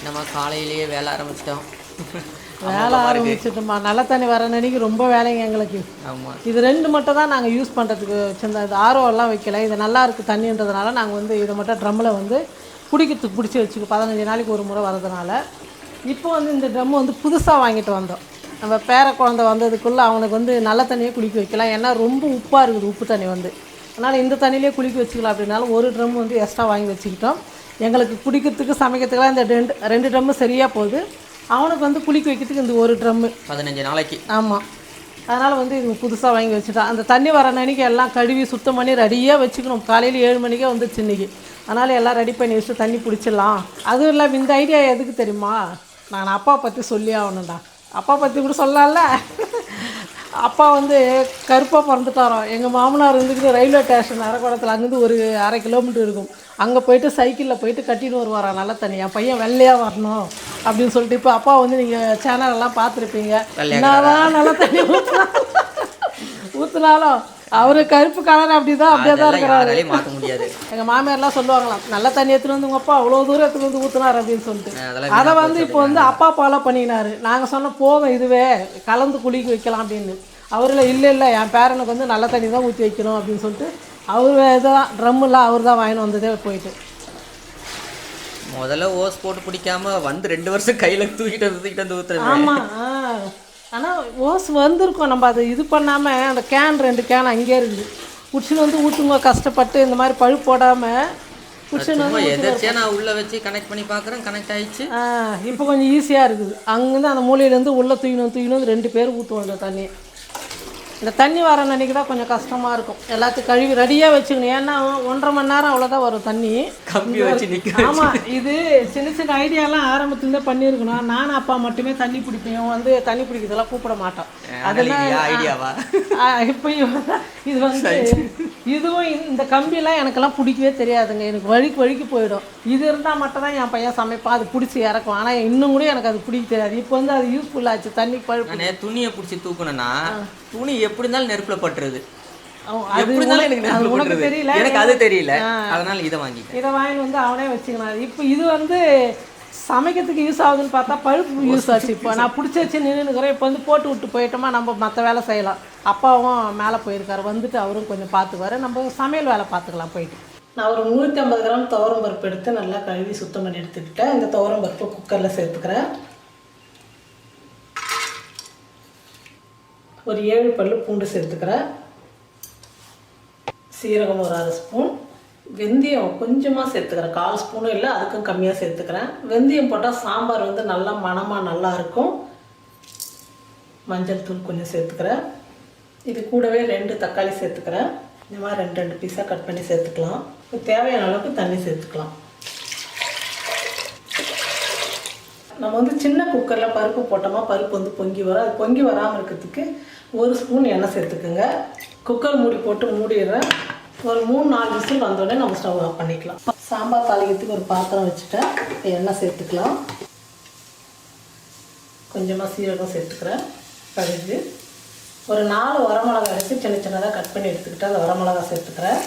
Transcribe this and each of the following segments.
நம்ம காலையிலேயே வேலை ஆரம்பிச்சிட்டோம். வேலை ஆரம்பிச்சிட்டோமா. நல்ல தண்ணி வர அன்னைக்கு ரொம்ப வேலைங்க எங்களுக்கு. ஆமாம், இது 2 மட்டும் தான் நாங்கள் யூஸ் பண்ணுறதுக்கு வச்சுருந்தோம். இது ஆர்ஓலாம் வைக்கல. இது நல்லா இருக்குது தண்ணின்றதுனால நாங்கள் வந்து இதை மட்டும் ட்ரம்மில் வந்து குடிக்கிறதுக்கு பிடிச்சி வச்சுக்கோ. 15 நாளைக்கு ஒரு முறை வரதுனால இப்போ வந்து இந்த ட்ரம் வந்து புதுசாக வாங்கிட்டு வந்தோம். நம்ம பேர குழந்தை வந்ததுக்குள்ளே அவனுக்கு வந்து நல்ல தண்ணியே குளிக்க வைக்கலாம். ஏன்னா ரொம்ப உப்பாக இருக்குது உப்பு தண்ணி வந்து. அதனால் இந்த தண்ணியிலே குளிக்க வச்சுக்கலாம் அப்படின்னாலும் ஒரு ட்ரம் வந்து எக்ஸ்ட்ரா வாங்கி வச்சுக்கிட்டோம். எங்களுக்கு குடிக்கிறதுக்கு சமைக்கிறதுக்கெலாம் இந்த 2 ட்ரம்மு சரியாக போகுது. அவனுக்கு வந்து குளிக்க வைக்கிறதுக்கு இந்த ஒரு ட்ரம்மு 15 நாளைக்கு. ஆமாம். அதனால் வந்து இது புதுசாக வாங்கி வச்சுட்டான். அந்த தண்ணி வர அன்னைக்கு எல்லாம் கழுவி சுத்தம் பண்ணி ரெடியாக வச்சுக்கணும். காலையில் 7 மணிக்கே வந்துச்சு இன்றைக்கி. அதனால் எல்லாம் ரெடி பண்ணி வச்சுட்டு தண்ணி பிடிச்சிடலாம். அதுவும் இல்லாமல் இந்த ஐடியா எதுக்கு தெரியுமா? நான் அப்பா பற்றி சொல்லி ஆகணும்டா. அப்பா பற்றி கூட சொல்லலாம்ல. அப்பா வந்து கருப்பாக பிறந்துட்டாரோம். எங்கள் மாமனார் இருந்துக்கிட்டு ரயில்வே ஸ்டேஷன் அரக்கோணத்தில் அங்கேருந்து ஒரு 1/2 கிலோமீட்டர் இருக்கும். அங்கே போயிட்டு சைக்கிளில் போயிட்டு கட்டின்னு வருவாராம் நல்ல தண்ணி. என் பையன் வெள்ளையாக வரணும் அப்படின்னு சொல்லிட்டு. இப்போ அப்பா வந்து நீங்கள் சேனலெல்லாம் பார்த்துருப்பீங்க. என்னதான் நல்ல தண்ணி ஊற்றுனாலும் அவர் கருப்பு கலர் அப்படியே தான் இருக்கிறாரு. மாற்ற முடியாது. எங்கள் மாமியார்லாம் சொல்லுவாங்களாம், நல்ல தண்ணி எடுத்துகிட்டு வந்து உங்கள் அப்பா அவ்வளோ தூரம் எடுத்துகிட்டு வந்து ஊற்றுனார் அப்படின்னு சொல்லிட்டு. அதை வந்து இப்போ வந்து அப்பா ஃபாலோ பண்ணினார். நாங்கள் சொன்ன போதும் இதுவே கலந்து குளிக்க வைக்கலாம் அப்படின்னு. அவரில் இல்லை என் பேரனுக்கு வந்து நல்ல தண்ணி தான் ஊற்றி வைக்கணும் அப்படின்னு சொல்லிட்டு அவர் இதுதான் ட்ரம்மெல்லாம் அவர் தான் வாங்கிட்டு வந்ததே. போயிட்டு முதல்ல ஓஸ் போட்டு பிடிக்காம வந்து 2 வருஷம் கையில் தூக்கிட்டு வந்து ஊற்றுறேன். ஆமாம். ஆனால் ஓஸ் வந்திருக்கோம். நம்ம அதை இது பண்ணாமல் அந்த கேன் 2 கேன் அங்கேயே இருக்குது. குடிச்சுன்னு வந்து ஊற்றுங்க கஷ்டப்பட்டு இந்த மாதிரி பழுப்பு போடாமல் குடிச்சுன்னு வந்து எதாச்சியாக நான் உள்ளே வச்சு கனெக்ட் பண்ணி பார்க்குறேன். கனெக்ட் ஆகிடுச்சு. இப்போ கொஞ்சம் ஈஸியாக இருக்குது. அங்கேருந்து அந்த மூலையிலேருந்து உள்ளே தூக்கிணும் 2 பேர் ஊற்றுவோம் இந்த தண்ணி. இந்த தண்ணி வர அன்றைக்கி தான் கொஞ்சம் கஷ்டமாக இருக்கும். எல்லாத்தையும் கழுவி ரெடியாக வச்சுக்கணும். ஏன்னா 1.5 மணி நேரம் அவ்வளோதான் வரும் தண்ணி. கம்பி வச்சு நிற்க. ஆமாம். இது சின்ன ஐடியாலாம் ஆரம்பத்துலேருந்தே பண்ணியிருக்கணும். நானும் அப்பா மட்டுமே தண்ணி பிடிப்பேன். வந்து தண்ணி பிடிக்கிறதெல்லாம் கூப்பிட மாட்டோம். அதெல்லாம் ஐடியாவா? இப்போ இது வந்து இதுவும் இந்த கம்பியெல்லாம் எனக்கெல்லாம் பிடிக்கவே தெரியாதுங்க. எனக்கு வழிக்கு போயிடும். இது இருந்தால் மட்டும் தான் என் பையன் சமைப்பான். அது பிடிச்சி இறக்கும். ஆனால் இன்னும் கூட எனக்கு அது பிடிக்க தெரியாது. இப்போ வந்து அது யூஸ்ஃபுல்லாச்சு. தண்ணி பழுப்பு துணியை பிடிச்சி தூக்கணும்னா துணி எப்படி இருந்தாலும் நெருப்புல பட்டுருது. உனக்கு தெரியல, எனக்கு அது தெரியல. அதனால இதை வாங்கி வந்து அவனே வச்சுக்கணும். இப்போ இது வந்து சமைக்கிறதுக்கு யூஸ் ஆகுதுன்னு பார்த்தா பழுப்பு யூஸ் ஆச்சு. இப்போ நான் பிடிச்சி வச்சு நின்றுக்கிறேன். இப்போ வந்து போட்டு விட்டு போயிட்டோமா நம்ம மற்ற வேலை செய்யலாம். அப்பாவும் மேலே போயிருக்காரு. வந்துட்டு அவரும் கொஞ்சம் பார்த்துக்குவாரு. நம்ம சமையல் வேலை பார்த்துக்கலாம் போயிட்டு. நான் ஒரு 150 கிராம் துவரம் பருப்பு எடுத்து நல்லா கழுவி சுத்தம் பண்ணி எடுத்துக்கிட்டேன். இந்த துவரம் பருப்பு குக்கரில் சேர்த்துக்கிறேன். ஒரு 7 பல்லு பூண்டு சேர்த்துக்கிறேன். சீரகம் ஒரு 1/2 ஸ்பூன். வெந்தயம் கொஞ்சமாக சேர்த்துக்கிறேன். 1/4 ஸ்பூனும் இல்லை, அதுக்கும் கம்மியாக சேர்த்துக்கிறேன். வெந்தயம் போட்டால் சாம்பார் வந்து நல்லா மணமாக நல்லா இருக்கும். மஞ்சள் தூள் கொஞ்சம் சேர்த்துக்கிறேன். இது கூடவே 2 தக்காளி சேர்த்துக்கிறேன். இந்த மாதிரி 2 பீஸாக கட் பண்ணி சேர்த்துக்கலாம். தேவையான அளவுக்கு தண்ணி சேர்த்துக்கலாம். நம்ம வந்து சின்ன குக்கரில் பருப்பு போட்டோமா பருப்பு வந்து பொங்கி வரும். அது பொங்கி வராமல் இருக்கிறதுக்கு 1 ஸ்பூன் எண்ணெய் சேர்த்துக்குங்க. குக்கர் மூடி போட்டு மூடிடுறேன். ஒரு 3-4 விசில் வந்தோடனே நம்ம ஸ்டவ் ஆஃப் பண்ணிக்கலாம். சாம்பார் தாளிக்கிறதுக்கு ஒரு பாத்திரம் வச்சுட்டேன். எண்ணெய் சேர்த்துக்கலாம். கொஞ்சமாக சீரகம் சேர்த்துக்கிறேன். கடுகு ஒரு 4 வரமிளகாய் எடுத்து சின்னதாக கட் பண்ணி எடுத்துக்கிட்டு அந்த வரமிளகாய் சேர்த்துக்கிறேன்.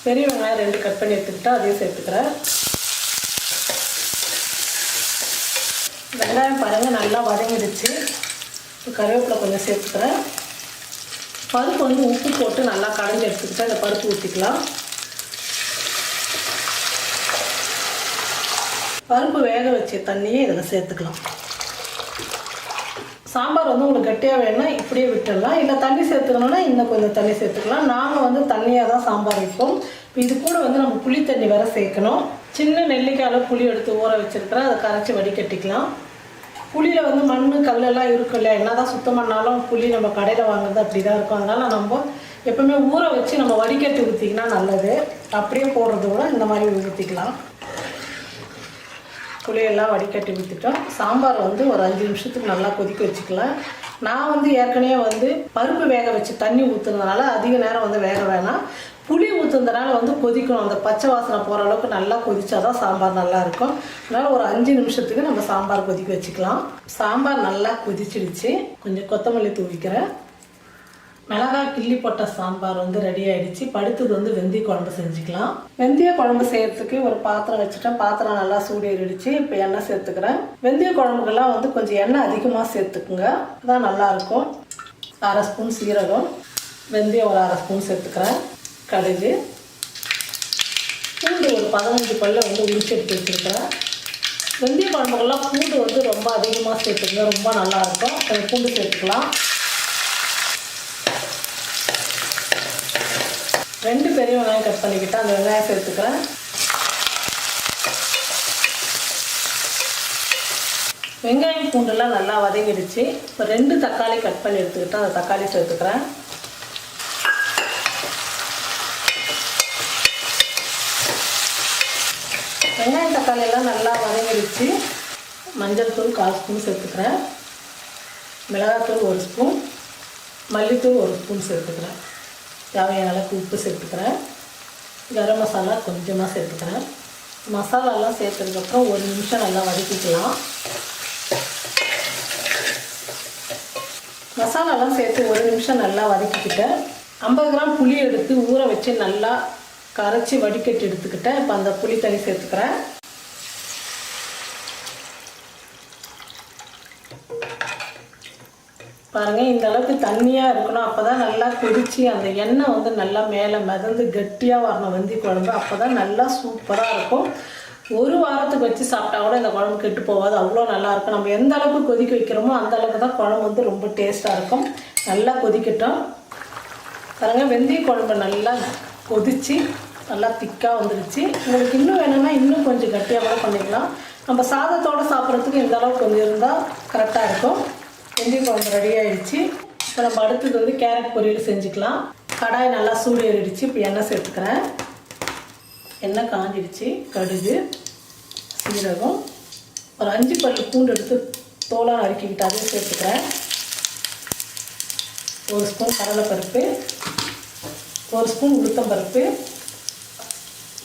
பெரிய வெங்காயம் 2 கட் பண்ணி எடுத்துக்கிட்டா அதையும் சேர்த்துக்கிறேன். வெங்காயம் பாருங்கள் நல்லா வதங்கிடுச்சு. கருவேப்பிலை கொஞ்சம் சேர்த்துக்கிறேன். பருப்பு வந்து உப்பு போட்டு நல்லா கடைஞ்சி எடுத்துக்கிட்டு அந்த பருப்பு ஊற்றிக்கலாம். பருப்பு வேக வச்ச தண்ணியை இதில் சேர்த்துக்கலாம். சாம்பார் வந்து உங்களுக்கு கட்டியாக வேணும்னா இப்படியே விட்டுடலாம். இல்லை தண்ணி சேர்த்துக்கணுன்னா இன்னும் கொஞ்சம் தண்ணி சேர்த்துக்கலாம். நாங்கள் வந்து தண்ணியாக தான் சாம்பார் வைப்போம். இப்போ இது கூட வந்து நம்ம புளி தண்ணி வேறு சேர்க்கணும். சின்ன நெல்லிக்காயில் புளி எடுத்து ஊற வச்சுருக்கிறேன். அதை கரைச்சி வடிகட்டிக்கலாம். புளியில் வந்து மண் கல்லெல்லாம் இருக்கும் இல்லையா? என்ன தான் சுத்தம் பண்ணாலும் புளி நம்ம கடையில் வாங்குறது அப்படி தான் இருக்கும். அதனால் நம்ம எப்போவுமே ஊற வச்சு நம்ம வடிகட்டி ஊற்றிக்கினா நல்லது. அப்படியே போடுறத விட இந்த மாதிரி ஊற்றிக்கலாம். புளியெல்லாம் வடிகட்டி ஊற்றிட்டோம். சாம்பார் வந்து ஒரு 5 நிமிஷத்துக்கு நல்லா கொதிக்க வச்சுக்கலாம். நான் வந்து ஏற்கனவே வந்து பருப்பு வேக வச்சு தண்ணி ஊற்றுனதுனால அதிக நேரம் வந்து வேக வேணாம். புளி ஊற்றுனதுனால வந்து கொதிக்கணும். அந்த பச்சை வாசனை போகிற அளவுக்கு நல்லா கொதிச்சாதான் சாம்பார் நல்லாயிருக்கும். அதனால் ஒரு 5 நிமிஷத்துக்கு நம்ம சாம்பார் கொதிக்க வச்சுக்கலாம். சாம்பார் நல்லா கொதிச்சிடுச்சு. கொஞ்சம் கொத்தமல்லி தூவிக்கிறேன். மிளகாய் கிள்ளி போட்ட சாம்பார் வந்து ரெடி ஆயிடுச்சு. படுத்தது வந்து வெந்தய குழம்பு செஞ்சுக்கலாம். வெந்தய குழம்பு செய்யறதுக்கு ஒரு பாத்திரம் வச்சுட்டேன். பாத்திரம் நல்லா சூடேறிடுச்சு. இப்போ எண்ணெய் சேர்த்துக்கிறேன். வெந்தய குழம்புக்கெல்லாம் வந்து கொஞ்சம் எண்ணெய் அதிகமாக சேர்த்துக்குங்க, அதான் நல்லாயிருக்கும். 1/2 ஸ்பூன் சீரகம், வெந்தயம் ஒரு 1/2 ஸ்பூன் சேர்த்துக்கிறேன். கடுகு, பூண்டு ஒரு 15 பல்ல வந்து உரிச்சு எடுத்து வச்சுருக்கிறேன். வெந்தய குழம்புக்கெல்லாம் பூண்டு வந்து ரொம்ப அதிகமாக சேர்த்துக்குங்க, ரொம்ப நல்லாயிருக்கும். பூண்டு சேர்த்துக்கலாம். 2 பெரிய வெங்காயம் கட் பண்ணிக்கிட்டு அந்த வெங்காயம் சேர்த்துக்கிறேன். வெங்காயம் பூண்டுலாம் நல்லா வதங்கிடுச்சு. இப்போ 2 தக்காளி கட் பண்ணி எடுத்துக்கிட்டு அந்த தக்காளி சேர்த்துக்கிறேன். வெங்காயம் தக்காளி எல்லாம் நல்லா வதங்கிடுச்சு. மஞ்சள் தூள் 1/4 ஸ்பூன் சேர்த்துக்கிறேன். மிளகாத்தூள் 1 ஸ்பூன், மல்லித்தூள் 1 ஸ்பூன் சேர்த்துக்கிறேன். தேவையான அளவுக்கு உப்பு சேர்த்துக்கிறேன். கரம் மசாலா கொஞ்சமாக சேர்த்துக்கிறேன். மசாலாலாம் சேர்த்ததுக்கப்புறம் 1 நிமிஷம் நல்லா வதக்கிக்கலாம். மசாலாலாம் சேர்த்து 1 நிமிஷம் நல்லா வதக்கிக்கிட்டேன். 50 கிராம் புளி எடுத்து ஊற வச்சு நல்லா கரைச்சி வடிகட்டி எடுத்துக்கிட்டேன். இப்போ அந்த புளி தண்ணி சேர்த்துக்கிறேன். பாருங்கள், இந்த அளவுக்கு தண்ணியாக இருக்கணும். அப்போ தான் நல்லா கொதித்து அந்த எண்ணெய் வந்து நல்லா மேலே மிதந்து கெட்டியாக வரணும் வெந்தய குழம்பு. அப்போ தான் நல்லா சூப்பராக இருக்கும். 1 வாரத்துக்கு வச்சு சாப்பிட்டா கூட இந்த குழம்பு கெட்டு போகாது, அவ்வளோ நல்லாயிருக்கும். நம்ம எந்த அளவுக்கு கொதிக்க வைக்கிறோமோ அந்த அளவுக்கு தான் குழம்பு வந்து ரொம்ப டேஸ்ட்டாக இருக்கும். நல்லா கொதிக்கட்டும். பாருங்கள், வெந்தய குழம்பு நல்லா கொதித்து நல்லா திக்காக வந்துடுச்சு. உங்களுக்கு இன்னும் வேணும்னா இன்னும் கொஞ்சம் கட்டியாக கூட பண்ணிக்கலாம். நம்ம சாதத்தோடு சாப்பிட்றதுக்கு இந்த அளவுக்கு கொஞ்சம் இருந்தால் கரெக்டாக இருக்கும். வெந்தய குழம்பு ரெடி ஆகிடுச்சு. இப்போ நம்ம அடுத்தது வந்து கேரட் பொரியல் செஞ்சுக்கலாம். கடாய் நல்லா சூடு ஏறிடுச்சு. இப்போ எண்ணெய் சேர்த்துக்கிறேன். எண்ணெய் காஞ்சிடுச்சு. கடுகு, சீரகம், ஒரு 5 பல்லு பூண்டு எடுத்து தோலாக நறுக்கிக்கிட்டு அதையும் சேர்த்துக்கிறேன். 1 ஸ்பூன் கடலைப்பருப்பு, 1 ஸ்பூன் உளுத்தம்பருப்பு,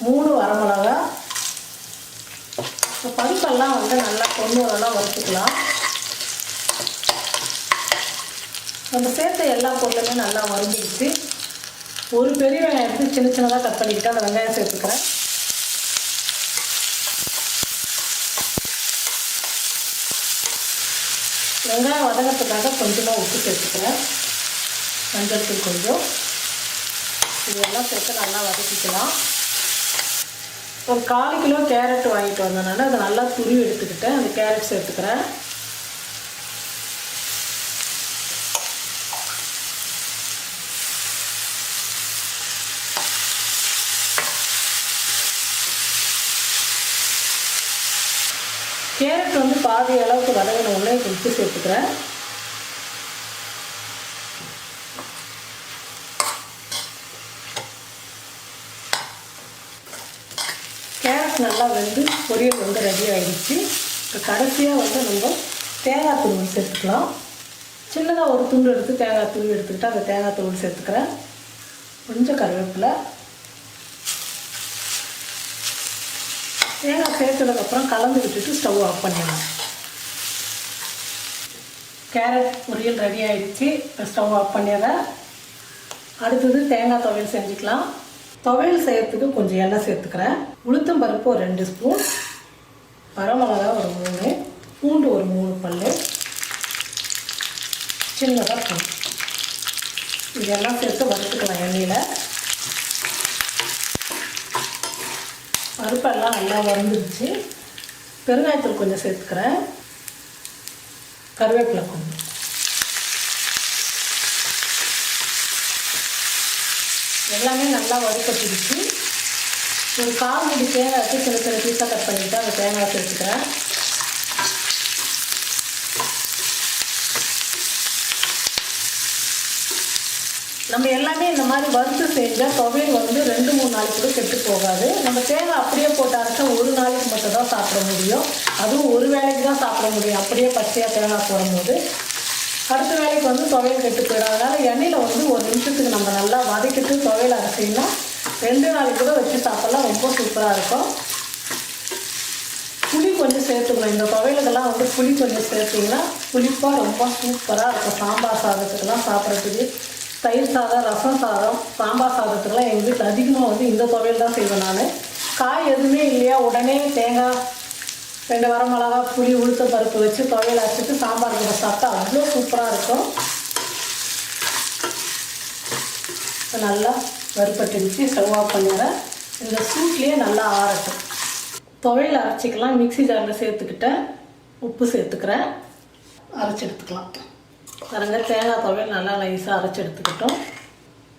3 வரமிளகா. பருப்பெல்லாம் வந்து நல்லா பொன்னூரெல்லாம் வறுத்துக்கலாம். நம்ம சேர்த்த எல்லா பொருளுமே நல்லா வறுந்துடுச்சு. ஒரு பெரிய வெங்காயம் எடுத்து சின்ன சின்னதாக கட் பண்ணிக்கிட்டு அந்த வெங்காயம் சேர்த்துக்கிறேன். வெங்காயம் வதங்கிறதுக்காக கொஞ்சமாக உப்பு சேர்த்துக்கிறேன். மஞ்சள் தூள் கொஞ்சம், இதெல்லாம் சேர்த்து நல்லா வதக்கிக்கலாம். ஒரு 1/4 கிலோ கேரட் வாங்கிட்டு வந்தனால அதை நல்லா துருவி எடுத்துக்கிட்டேன். அந்த கேரட் சேர்த்துக்கிறேன். கேரட் வந்து பாதி அளவுக்கு வதங்கினோடனே உப்பு சேர்த்துக்கிறேன். கேரட் நல்லா வெந்து பொரியல் வந்து ரெடி ஆகிடுச்சு. இப்போ கடைசியாக வந்து நம்ம தேங்காய் தூள் சேர்த்துக்கலாம். சின்னதாக ஒரு துண்டு எடுத்து தேங்காய் தூள் எடுத்துக்கிட்டு அந்த தேங்காய் தூள் சேர்த்துக்கிறேன். கொஞ்சம் கருவேப்பிலை. தேங்காய் சேர்த்ததுக்கப்புறம் கலந்து விட்டுட்டு ஸ்டவ் ஆஃப் பண்ணிடலாம். கேரட் பொரியல் ரெடி ஆகிடுச்சு. ஸ்டவ் ஆஃப் பண்ணிடுறேன். அடுத்தது தேங்காய் துவையல் செஞ்சுக்கலாம். துவையல் செய்யறதுக்கு கொஞ்சம் எண்ணெய் சேர்த்துக்கிறேன். உளுத்தம் பருப்பு ஒரு 2 ஸ்பூன், வரமிளகா ஒரு 3, பூண்டு ஒரு 3 பல்லு, சின்னதாக பூண்டு. இதெல்லாம் சேர்த்து வறுத்துக்கலாம் எண்ணெயில். பருப்பெல்லாம் நல்லா வறுந்துடுச்சு. பெருங்காயத்தூள் கொஞ்சம் சேர்த்துக்கிறேன். கருவேப்பிலை கொஞ்சம். எல்லாமே நல்லா வறுப்பட்டுடுச்சு. ஒரு 1/4 மூடி தேங்காய் சின்ன சின்ன பீஸாக கட் பண்ணிவிட்டு அந்த தேங்காய் சேர்த்துக்கிறேன். நம்ம எல்லாமே இந்த மாதிரி வறுத்து செஞ்சால் துவையல் வந்து 2-3 நாளைக்கு கூட கெட்டு போகாது. நம்ம தேங்காய் அப்படியே போட்டு அரைச்சா 1 நாளைக்கு மட்டும் தான் சாப்பிட முடியும். அதுவும் ஒரு வேளைக்கு தான் சாப்பிட முடியும் அப்படியே பச்சையாக தேங்காய் போடும்போது. அடுத்த வேலைக்கு வந்து துவையல் கெட்டு போயிடும். அதனால் எண்ணெயில் வந்து 1 நிமிஷத்துக்கு நம்ம நல்லா வதக்கிட்டு துவையல் அரைச்சிங்கன்னா 2 நாளைக்கு கூட வச்சு சாப்பிட்லாம். ரொம்ப சூப்பராக இருக்கும். புளி கொஞ்சம் சேர்த்துக்கணும். இந்த துவையலுக்கெல்லாம் வந்து புளி கொஞ்சம் சேர்த்திங்கன்னா புளிப்பாக ரொம்ப சூப்பராக இருக்கும். சாம்பார் சாதத்துக்கெல்லாம் சாப்பிட்றதுக்கு தயிர் சாதம், ரசம் சாதம், சாம்பார் சாதத்துக்கெல்லாம் எங்கள் வீட்டில் அதிகமாக வந்து இந்த துவையல் தான் செய்வேன் நான். காய் எதுவுமே இல்லையா, உடனே தேங்காய் 2 வரமிளகா, புளி, உளுத்த பருப்பு வச்சு துவையல் அரைச்சிட்டு சாம்பார் கூட சாப்பிட்டா அவ்வளோ சூப்பராக இருக்கும். நல்லா வறுப்பட்டுடுச்சு, ஸ்டவ் ஆஃப் பண்ணிடுறேன். இந்த சூட்லேயே நல்லா ஆறட்டும். துவையல் அரைச்சிக்கலாம். மிக்ஸி ஜாரில் சேர்த்துக்கிட்டேன், உப்பு சேர்த்துக்கிறேன், அரைச்சி எடுத்துக்கலாம். பாருங்க, தேங்காய் துவையல் நல்லா நைஸாக அரைச்சி எடுத்துக்கிட்டோம்.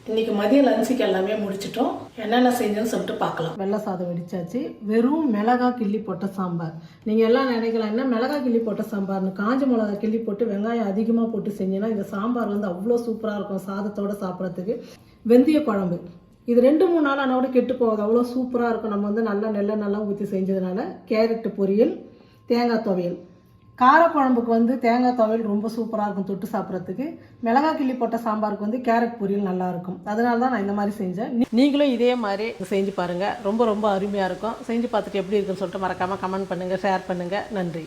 இன்றைக்கி மதிய லஞ்சுக்கு எல்லாமே முடிச்சிட்டோம். என்னென்ன செஞ்சோன்னு சொல்லிட்டு பார்க்கலாம். வெள்ளை சாதம் வெடிச்சாச்சு. வெறும் மிளகா கிள்ளி போட்ட சாம்பார். நீங்கள் எல்லாம் நினைக்கலாம், என்ன மிளகா கிள்ளி போட்ட சாம்பார்னு. காஞ்ச மிளகா கிள்ளி போட்டு வெங்காயம் அதிகமாக போட்டு செஞ்சீங்கன்னா இந்த சாம்பார் வந்து அவ்வளோ சூப்பராக இருக்கும் சாதத்தோடு சாப்பிட்றதுக்கு. வெந்தய குழம்பு இது 2-3 நாள் ஆனோட கெட்டு போகுது, அவ்வளோ சூப்பராக இருக்கும். நம்ம வந்து நல்லா நல்லா ஊற்றி செஞ்சதுனால. கேரட்டு பொரியல், தேங்காய் துவையல். காரக்குழம்புக்கு வந்து தேங்காய் துவையல் ரொம்ப சூப்பராக இருக்கும் தொட்டு சாப்பிட்றதுக்கு. மிளகா கிள்ளி போட்ட சாம்பாருக்கு வந்து கேரட் பொரியல் நல்லாயிருக்கும். அதனால தான் நான் இந்த மாதிரி செஞ்சேன். நீங்களும் இதே மாதிரி செஞ்சு பாருங்கள், ரொம்ப அருமையாக இருக்கும். செஞ்சு பார்த்துட்டு எப்படி இருக்குன்னு சொல்லிட்டு மறக்காமல் கமெண்ட் பண்ணுங்கள், ஷேர் பண்ணுங்கள். நன்றி.